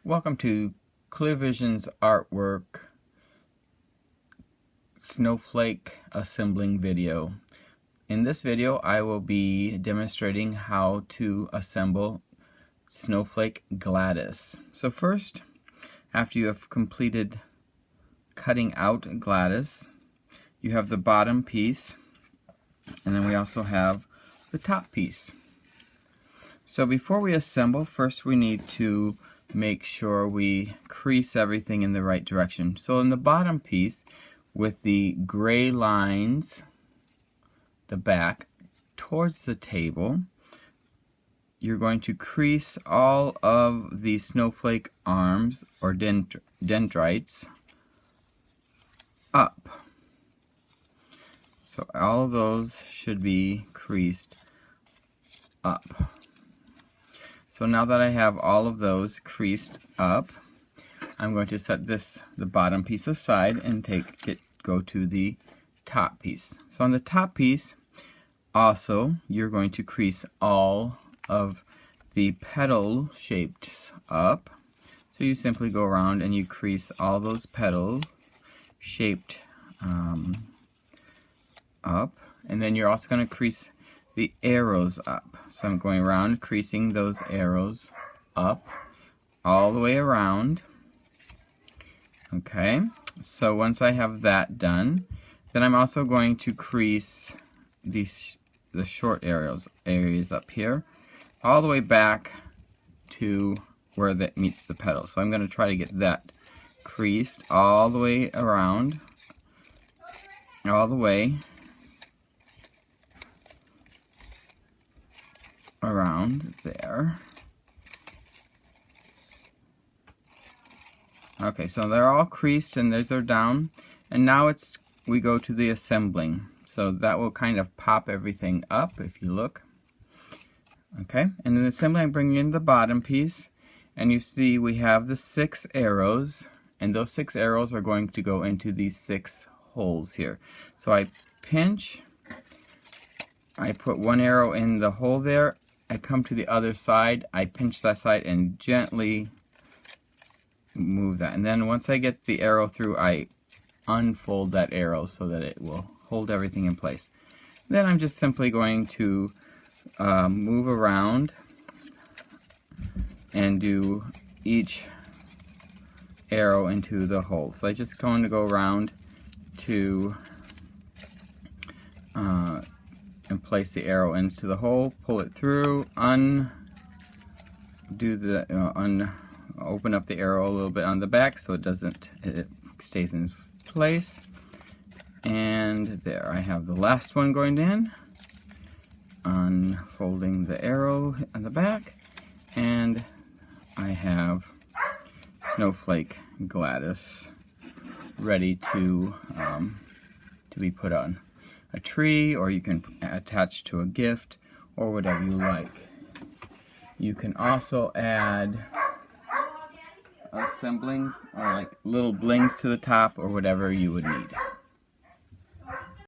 Welcome to ClearVisionsArtwork Snowflake assembling video. In this video I will be demonstrating how to assemble Snowflake Gladice. So first, after you have completed cutting out Gladice, you have the bottom piece, and then we also have the top piece. So before we assemble, first we need to make sure we crease everything in the right direction. So in the bottom piece, with the gray lines, the back towards the table, you're going to crease all of the snowflake arms or dendrites up. So all of those should be creased up. So now that I have all of those creased up, I'm going to set the bottom piece aside and go to the top piece. So on the top piece, also you're going to crease all of the petal shaped up. So you simply go around and you crease all those petals shaped up, and then you're also going to crease the arrows up. So I'm going around creasing those arrows up all the way around. Okay, so once I have that done, then I'm also going to crease the short areas up here all the way back to where that meets the petal. So I'm going to try to get that creased all the way around, all the way around there. Okay, so they're all creased and those are down, and now we go to the assembling. So that will kind of pop everything up if you look. Okay, and in the assembly I'm bringing in the bottom piece, and you see we have the 6 arrows, and those 6 arrows are going to go into these 6 holes here. So I pinch, I put one arrow in the hole there, I come to the other side, I pinch that side and gently move that. And then once I get the arrow through, I unfold that arrow so that it will hold everything in place. Then I'm just simply going to move around and do each arrow into the hole. So I just going to go around to and place the arrow into the hole, pull it through, open up the arrow a little bit on the back so it stays in place. And there, I have the last one going in, unfolding the arrow on the back, and I have Snowflake Gladice ready to be put on a tree, or you can attach to a gift, or whatever you like. You can also add assembling or like little blings to the top, or whatever you would need.